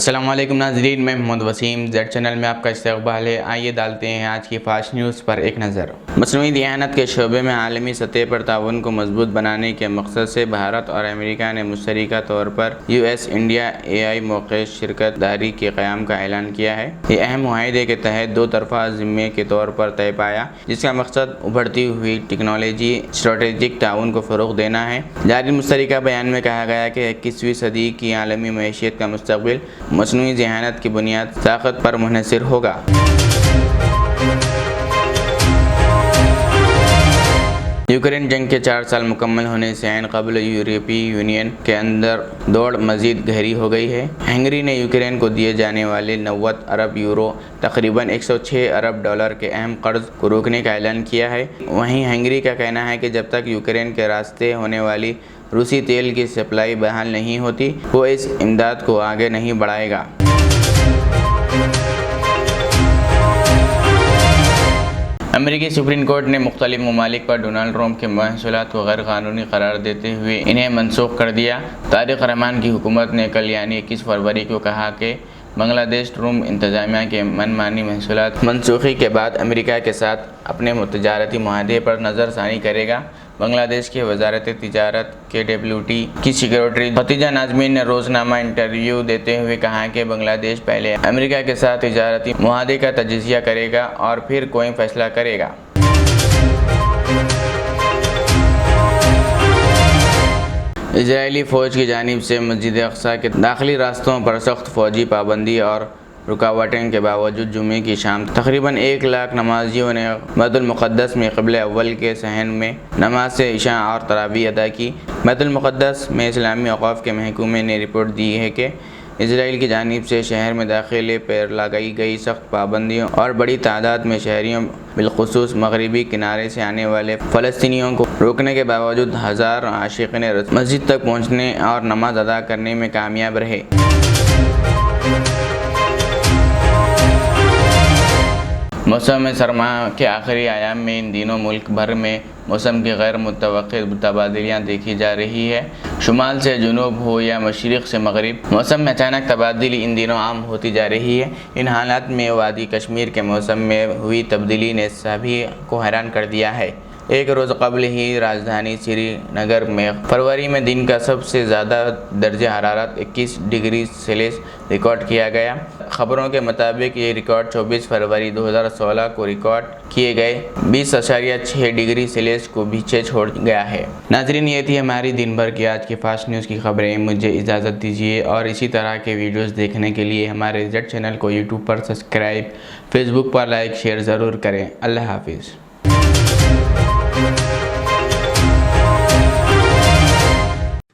السلام علیکم ناظرین، میں محمد وسیم زیڈ چینل میں آپ کا استقبال ہے۔ آئیے ڈالتے ہیں آج کی فاسٹ نیوز پر ایک نظر۔ مصنوعی ذہانت کے شعبے میں عالمی سطح پر تعاون کو مضبوط بنانے کے مقصد سے بھارت اور امریکہ نے مشترکہ طور پر US انڈیا AI موقع شراکت داری کے قیام کا اعلان کیا ہے۔ یہ اہم معاہدے کے تحت دو طرفہ ذمے کے طور پر طے پایا، جس کا مقصد ابھرتی ہوئی ٹیکنالوجی اسٹریٹجک تعاون کو فروغ دینا ہے۔ جاری مشترکہ بیان میں کہا گیا کہ 21ویں صدی کی عالمی معیشت کا مستقبل مصنوعی ذہانت کی بنیاد طاقت پر منحصر ہوگا۔ یوکرین جنگ کے 4 سال مکمل ہونے سے عین قبل یورپی یونین کے اندر دوڑ مزید گہری ہو گئی ہے۔ ہنگری نے یوکرین کو دیے جانے والے 90 ارب یورو تقریباً 106 ارب ڈالر کے اہم قرض کو روکنے کا اعلان کیا ہے۔ وہیں ہنگری کا کہنا ہے کہ جب تک یوکرین کے راستے ہونے والی روسی تیل کی سپلائی بحال نہیں ہوتی، وہ اس امداد کو آگے نہیں بڑھائے گا۔ امریکی سپریم کورٹ نے مختلف ممالک پر ڈونلڈ ٹرمپ کے محصولات کو غیر قانونی قرار دیتے ہوئے انہیں منسوخ کر دیا۔ طارق رحمان کی حکومت نے کل یعنی 21 فروری کو کہا کہ بنگلہ دیش ٹرمپ انتظامیہ کے من مانی محصولات منسوخی کے بعد امریکہ کے ساتھ اپنے تجارتی معاہدے پر نظر ثانی کرے گا۔ بنگلہ دیش کی وزارت تجارت کے WTO کی سیکریٹری ختیجہ ناظمین نے روزنامہ انٹرویو دیتے ہوئے کہا کہ بنگلہ دیش پہلے امریکہ کے ساتھ تجارتی معاہدے کا تجزیہ کرے گا اور پھر کوئی فیصلہ کرے گا۔ اسرائیلی فوج کی جانب سے مسجد اقصی کے داخلی راستوں پر سخت فوجی پابندی اور رکاوٹیں کے باوجود جمعے کی شام تقریباً 1 لاکھ نمازیوں نے بیت المقدس میں قبلہ اول کے صحن میں نماز عشاء اور تراویح ادا کی۔ بیت المقدس میں اسلامی اوقاف کے محکمے نے رپورٹ دی ہے کہ اسرائیل کی جانب سے شہر میں داخلے پر لگائی گئی سخت پابندیوں اور بڑی تعداد میں شہریوں بالخصوص مغربی کنارے سے آنے والے فلسطینیوں کو روکنے کے باوجود ہزار عاشقین مسجد تک پہنچنے اور نماز ادا کرنے میں کامیاب رہے۔ موسم سرما کے آخری ایام میں ان دنوں ملک بھر میں موسم کی غیر متوقع تبادلیاں دیکھی جا رہی ہے۔ شمال سے جنوب ہو یا مشرق سے مغرب، موسم میں اچانک تبدیلی ان دنوں عام ہوتی جا رہی ہے۔ ان حالات میں وادی کشمیر کے موسم میں ہوئی تبدیلی نے سبھی کو حیران کر دیا ہے۔ ایک روز قبل ہی راجدھانی سری نگر میں فروری میں دن کا سب سے زیادہ درجہ حرارت 21 ڈگری سیلسیس ریکارڈ کیا گیا۔ خبروں کے مطابق یہ ریکارڈ 24 فروری 2016 کو ریکارڈ کیے گئے 20.6 ڈگری سیلسیس کو پیچھے چھوڑ گیا ہے۔ ناظرین، یہ تھی ہماری دن بھر کی آج کی فاسٹ نیوز کی خبریں۔ مجھے اجازت دیجیے اور اسی طرح کے ویڈیوز دیکھنے کے لیے ہمارے زیڈ چینل کو YouTube پر سبسکرائب، فیس بک پر لائک شیئر ضرور کریں۔ اللہ حافظ۔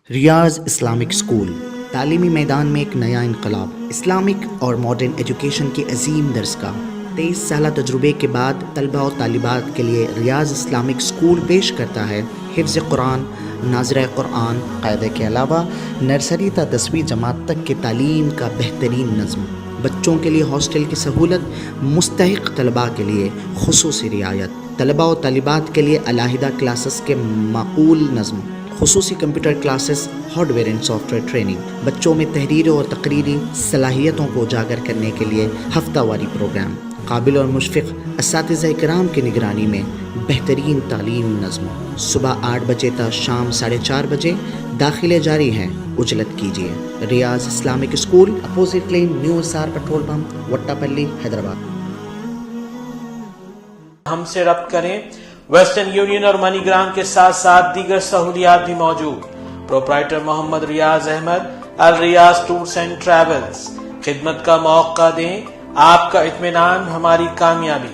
ریاض اسلامک اسکول تعلیمی میدان میں ایک نیا انقلاب، اسلامک اور ماڈرن ایجوکیشن کی عظیم درسگاہ۔ 23 سالہ تجربے کے بعد طلبہ اور طالبات کے لیے ریاض اسلامک اسکول پیش کرتا ہے حفظ قرآن، ناظرہ قرآن، قاعدے کے علاوہ نرسری تا 10ویں جماعت تک کی تعلیم کا بہترین نظم۔ بچوں کے لیے ہاسٹل کی سہولت، مستحق طلباء کے لیے خصوصی رعایت، طلباء و طالبات کے لیے علیحدہ کلاسز کے معقول نظم، خصوصی computer classes, hard where and soft where training, بچوں میں تحریری اور تقریری صلاحیتوں کو اجاگر کرنے کے لیے ہفتہ واری پروگرام، قابل اور مشفق اساتذہ کرام کی نگرانی میں بہترین تعلیم نظم۔ صبح 8 بجے تا شام 4:30 بجے داخلے جاری ہیں، اجلت کیجیے۔ Riyaz Islamic school, opposite lane, new SR petrol pump, Vattepally, Hyderabad. ہم سے رابطہ کریں۔ ویسٹرن یونین اور منی گرام کے ساتھ ساتھ دیگر سہولیات بھی موجود۔ Proprietor Mohammed Riyaz Ahmed, Al Riyaz tours and travels. خدمت کا موقع دیں، آپ کا اطمینان ہماری کامیابی۔